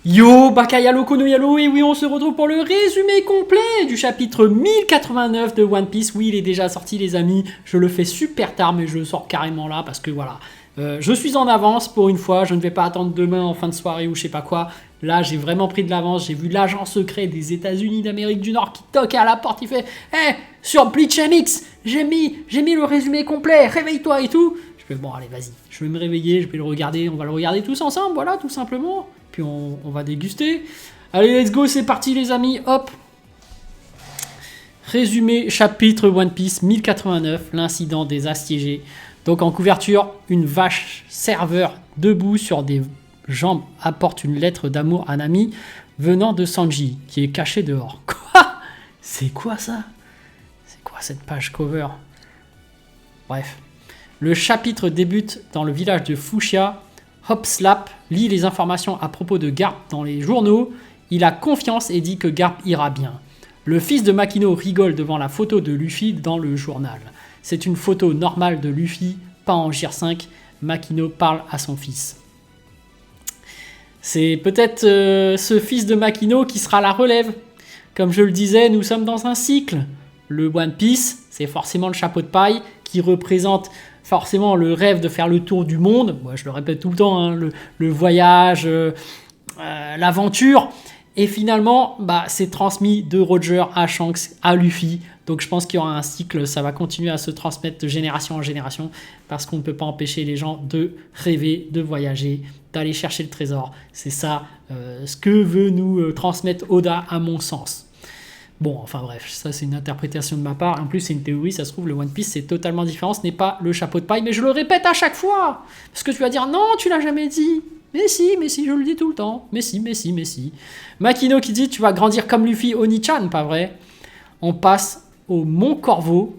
Yo, Bakayalo Kono Yalo, et oui, on se retrouve pour le résumé complet du chapitre 1089 de One Piece. Oui, il est déjà sorti, les amis. Je le fais super tard, mais je le sors carrément là parce que voilà. Je suis en avance pour une fois. Je ne vais pas attendre demain en fin de soirée ou je sais pas quoi. Là, j'ai vraiment pris de l'avance. J'ai vu l'agent secret des États-Unis d'Amérique du Nord qui toque à la porte. Il fait Hé, sur Bleach MX, j'ai mis le résumé complet. Réveille-toi et tout. Je fais bon, allez, vas-y. Je vais me réveiller, je vais le regarder. On va le regarder tous ensemble, voilà, tout simplement. Puis on va déguster. Allez, let's go, c'est parti les amis, hop. Résumé chapitre One Piece 1089, l'incident des assiégés. Donc en couverture, une vache serveur debout sur des jambes apporte une lettre d'amour à Nami venant de Sanji, qui est caché dehors. Quoi? C'est quoi ça? C'est quoi cette page cover? Bref. Le chapitre débute dans le village de Fushia. Hopslap lit les informations à propos de Garp dans les journaux. Il a confiance et dit que Garp ira bien. Le fils de Makino rigole devant la photo de Luffy dans le journal. C'est une photo normale de Luffy, pas en Gear 5. Makino parle à son fils. C'est peut-être ce fils de Makino qui sera la relève. Comme je le disais, nous sommes dans un cycle. Le One Piece, c'est forcément le chapeau de paille qui représente forcément le rêve de faire le tour du monde. Moi, je le répète tout le temps, hein, le voyage, l'aventure. Et finalement, c'est transmis de Roger à Shanks à Luffy. Donc je pense qu'il y aura un cycle, ça va continuer à se transmettre de génération en génération parce qu'on ne peut pas empêcher les gens de rêver, de voyager, d'aller chercher le trésor. C'est ça ce que veut nous transmettre Oda à mon sens. Bon, enfin bref, ça c'est une interprétation de ma part. En plus, c'est une théorie, ça se trouve, le One Piece c'est totalement différent. Ce n'est pas le chapeau de paille, mais je le répète à chaque fois. Parce que tu vas dire, non, tu l'as jamais dit. Mais si, je le dis tout le temps. Mais si. Makino qui dit, tu vas grandir comme Luffy Oni-chan, pas vrai? On passe au Mont Corvo,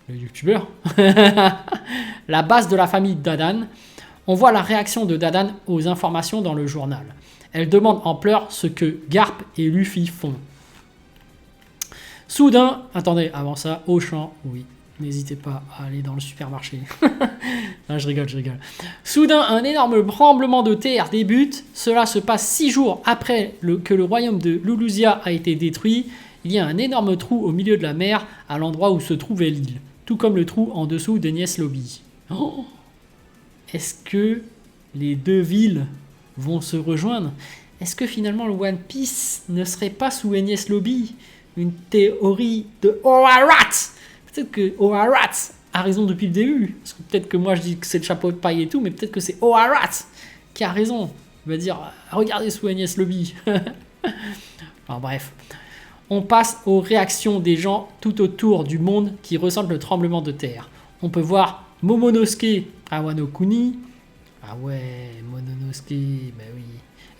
le youtubeur, la base de la famille Dadan. On voit la réaction de Dadan aux informations dans le journal. Elle demande en pleurs ce que Garp et Luffy font. Soudain, attendez, avant ça, Auchan, oui, n'hésitez pas à aller dans le supermarché. Ah, je rigole. Soudain, un énorme tremblement de terre débute. Cela se passe 6 jours après que le royaume de Lulusia a été détruit. Il y a un énorme trou au milieu de la mer, à l'endroit où se trouvait l'île, tout comme le trou en dessous d'Enies Lobby. Oh, est-ce que les deux villes vont se rejoindre? Est-ce que finalement le One Piece ne serait pas sous Enies Lobby? Une théorie de Oharat. Peut-être que Oharat a raison depuis le début. Parce que peut-être que moi je dis que c'est le chapeau de paille et tout, mais peut-être que c'est Oharat qui a raison. Il va dire, regardez sous Enies Lobby. Enfin bref. On passe aux réactions des gens tout autour du monde qui ressentent le tremblement de terre. On peut voir Momonosuke à Wano Kuni. Ah ouais, Momonosuke, ben oui.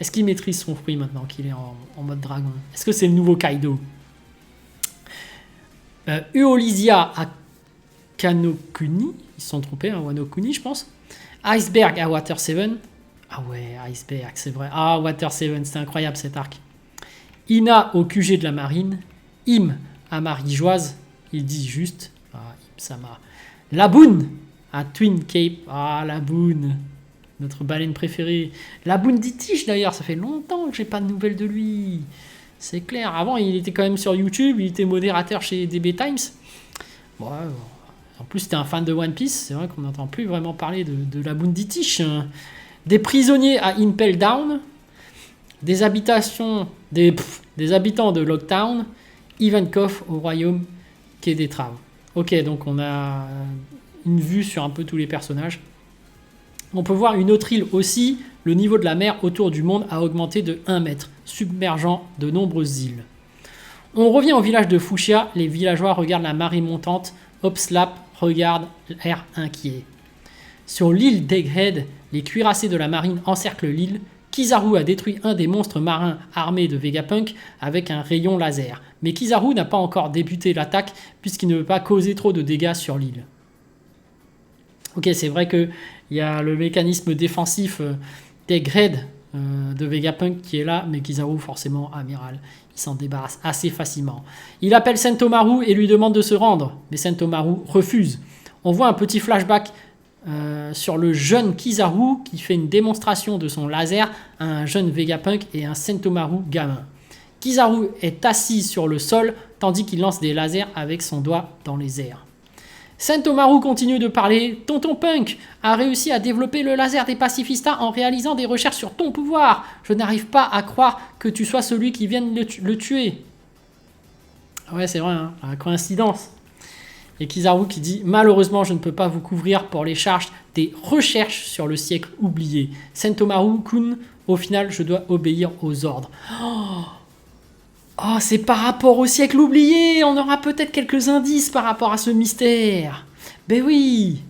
Est-ce qu'il maîtrise son fruit maintenant qu'il est en mode dragon? Est-ce que c'est le nouveau Kaido? Uolisia à Kanokuni, ils se sont trompés, hein, Wano Kuni je pense. Iceberg à Water 7. Ah ouais, Iceberg, c'est vrai. Ah, Water 7, c'était incroyable cet arc. Ina au QG de la marine. Im à Marie-Joise. Il dit juste. Ah, Im Sama. Laboon à Twin Cape. Ah, Laboon. Notre baleine préférée. Laboon d'Itish d'ailleurs. Ça fait longtemps que j'ai pas de nouvelles de lui. C'est clair. Avant, il était quand même sur YouTube. Il était modérateur chez DB Times. Ouais, en plus, c'était un fan de One Piece. C'est vrai qu'on n'entend plus vraiment parler de Laboon d'Itish. Des prisonniers à Impel Down. Des habitants de Locktown, Ivankov au royaume Quai des Traves. Ok, donc on a une vue sur un peu tous les personnages. On peut voir une autre île aussi. Le niveau de la mer autour du monde a augmenté de 1 mètre, submergeant de nombreuses îles. On revient au village de Fushia. Les villageois regardent la marée montante. Hopslap regarde l'air inquiet. Sur l'île d'Egghead, les cuirassés de la marine encerclent l'île. Kizaru a détruit un des monstres marins armés de Vegapunk avec un rayon laser. Mais Kizaru n'a pas encore débuté l'attaque puisqu'il ne veut pas causer trop de dégâts sur l'île. Ok, c'est vrai qu'il y a le mécanisme défensif d'Egghead de Vegapunk qui est là, mais Kizaru, forcément, amiral, il s'en débarrasse assez facilement. Il appelle Sentomaru et lui demande de se rendre, mais Sentomaru refuse. On voit un petit flashback sur le jeune Kizaru qui fait une démonstration de son laser à un jeune Vegapunk et un Sentomaru gamin. Kizaru est assis sur le sol tandis qu'il lance des lasers avec son doigt dans les airs. Sentomaru continue de parler. Tonton Punk a réussi à développer le laser des pacifistas en réalisant des recherches sur ton pouvoir. Je n'arrive pas à croire que tu sois celui qui vienne le tuer. Ouais, c'est vrai, hein, la coïncidence. Et Kizaru qui dit « Malheureusement, je ne peux pas vous couvrir pour les charges des recherches sur le siècle oublié. Sentomaru-kun, au final, je dois obéir aux ordres. » Oh, c'est par rapport au siècle oublié. On aura peut-être quelques indices par rapport à ce mystère. Ben oui.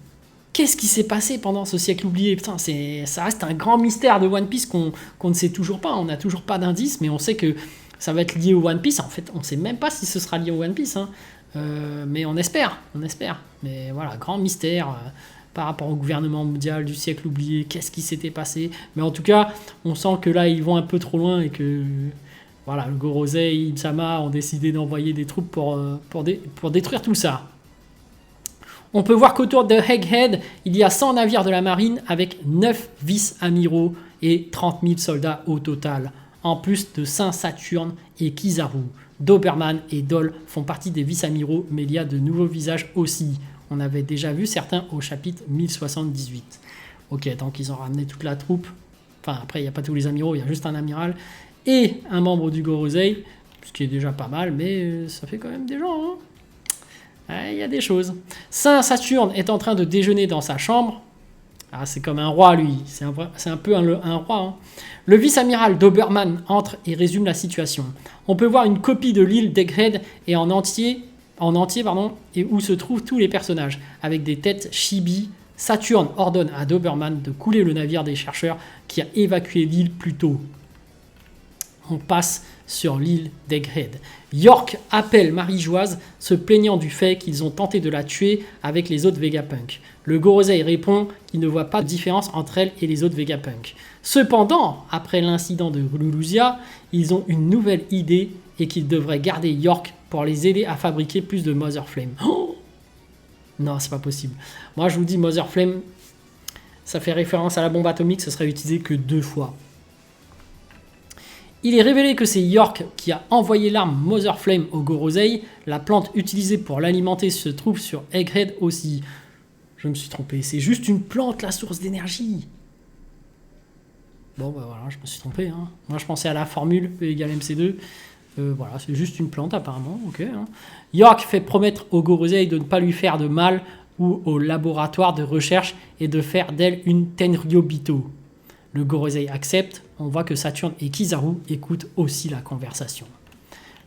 Qu'est-ce qui s'est passé pendant ce siècle oublié? Putain, ça reste un grand mystère de One Piece qu'on ne sait toujours pas. On n'a toujours pas d'indices, mais on sait que ça va être lié au One Piece. En fait, on ne sait même pas si ce sera lié au One Piece. Hein. Mais on espère. Mais voilà, grand mystère par rapport au gouvernement mondial du siècle oublié. Qu'est-ce qui s'était passé? Mais en tout cas, on sent que là, ils vont un peu trop loin et que... Voilà, le Gorosei et Ibsama ont décidé d'envoyer des troupes pour détruire tout ça. On peut voir qu'autour de Egghead, il y a 100 navires de la marine avec 9 vice-amiraux et 30 000 soldats au total, en plus de Saint Saturne et Kizaru. Doberman et Dol font partie des vice-amiraux, mais il y a de nouveaux visages aussi. On avait déjà vu certains au chapitre 1078. Ok, donc ils ont ramené toute la troupe. Enfin, après, il n'y a pas tous les amiraux, il y a juste un amiral. Et un membre du Gorosei, ce qui est déjà pas mal, mais ça fait quand même des gens. Il y a des choses. Saint Saturne est en train de déjeuner dans sa chambre. Ah, c'est comme un roi, lui. C'est un peu un roi. Hein. Le vice-amiral Doberman entre et résume la situation. On peut voir une copie de l'île d'Egghead et en entier, et où se trouvent tous les personnages, avec des têtes chibi. Saturne ordonne à Doberman de couler le navire des chercheurs qui a évacué l'île plus tôt. On passe sur l'île d'Egghead. York appelle Marie-Joise, se plaignant du fait qu'ils ont tenté de la tuer avec les autres Vegapunk. Le Gorosei répond qu'il ne voit pas de différence entre elle et les autres Vegapunk. Cependant, après l'incident de Lulusia, ils ont une nouvelle idée et qu'ils devraient garder York pour les aider à fabriquer plus de Mother Flame. Oh non, c'est pas possible. Moi, je vous dis, Mother Flame, ça fait référence à la bombe atomique, ce serait utilisé que 2 fois. Il est révélé que c'est York qui a envoyé l'arme Mother Flame au Gorosei. La plante utilisée pour l'alimenter se trouve sur Egghead aussi. Je me suis trompé, c'est juste une plante, la source d'énergie. Bon, bah voilà, je me suis trompé. Hein. Moi, je pensais à la formule E égale MC2. Voilà, c'est juste une plante apparemment. Okay, hein. York fait promettre au Gorosei de ne pas lui faire de mal ou au laboratoire de recherche et de faire d'elle une Tenryobito. Le Gorosei accepte, on voit que Saturne et Kizaru écoutent aussi la conversation.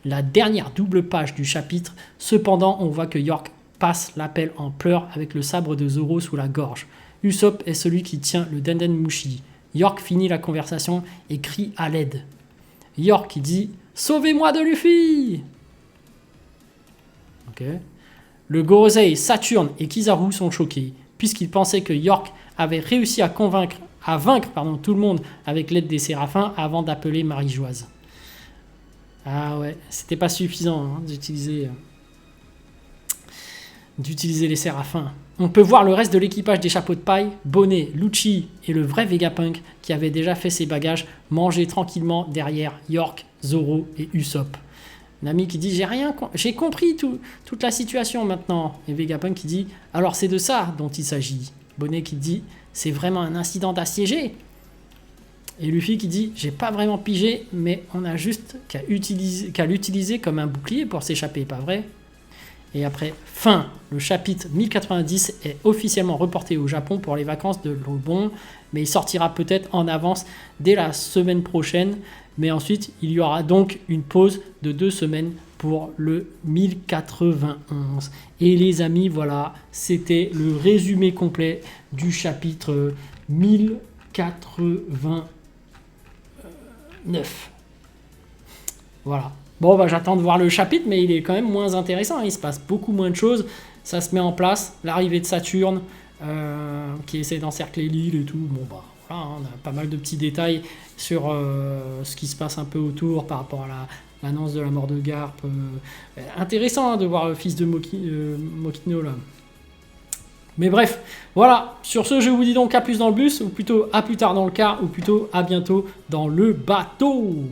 La dernière double page du chapitre, cependant, on voit que York passe l'appel en pleurs avec le sabre de Zoro sous la gorge. Usopp est celui qui tient le Denden Mushi. York finit la conversation et crie à l'aide. York dit « Sauvez-moi de Luffy !» Okay. Le Gorosei, Saturne et Kizaru sont choqués, puisqu'ils pensaient que York avait réussi à vaincre tout le monde avec l'aide des séraphins avant d'appeler Marie-Joise. Ah ouais, c'était pas suffisant hein, d'utiliser les séraphins. On peut voir le reste de l'équipage des chapeaux de paille, Bonnet, Lucci et le vrai Vegapunk qui avait déjà fait ses bagages manger tranquillement derrière York, Zoro et Usopp. Nami qui dit j'ai compris toute la situation maintenant. Et Vegapunk qui dit alors c'est de ça dont il s'agit. Bonnet qui dit c'est vraiment un incident d'assiégé. Et Luffy qui dit j'ai pas vraiment pigé, mais on a juste qu'à l'utiliser comme un bouclier pour s'échapper, pas vrai? Et après, fin. Le chapitre 1090 est officiellement reporté au Japon pour les vacances de l'Obon, mais il sortira peut-être en avance dès la semaine prochaine. Mais ensuite, il y aura donc une pause de 2 semaines pour le 1091. Et les amis, voilà, c'était le résumé complet du chapitre 1089. Voilà. Bon, bah, j'attends de voir le chapitre, mais il est quand même moins intéressant. Il se passe beaucoup moins de choses. Ça se met en place. L'arrivée de Saturne, qui essaie d'encercler l'île et tout. Bon, bah, voilà, on a pas mal de petits détails sur ce qui se passe un peu autour par rapport à l'annonce de la mort de Garp. Intéressant hein, de voir le fils de Mokino, là. Mais bref, voilà. Sur ce, je vous dis donc à plus dans le bus, ou plutôt à plus tard dans le car, ou plutôt à bientôt dans le bateau.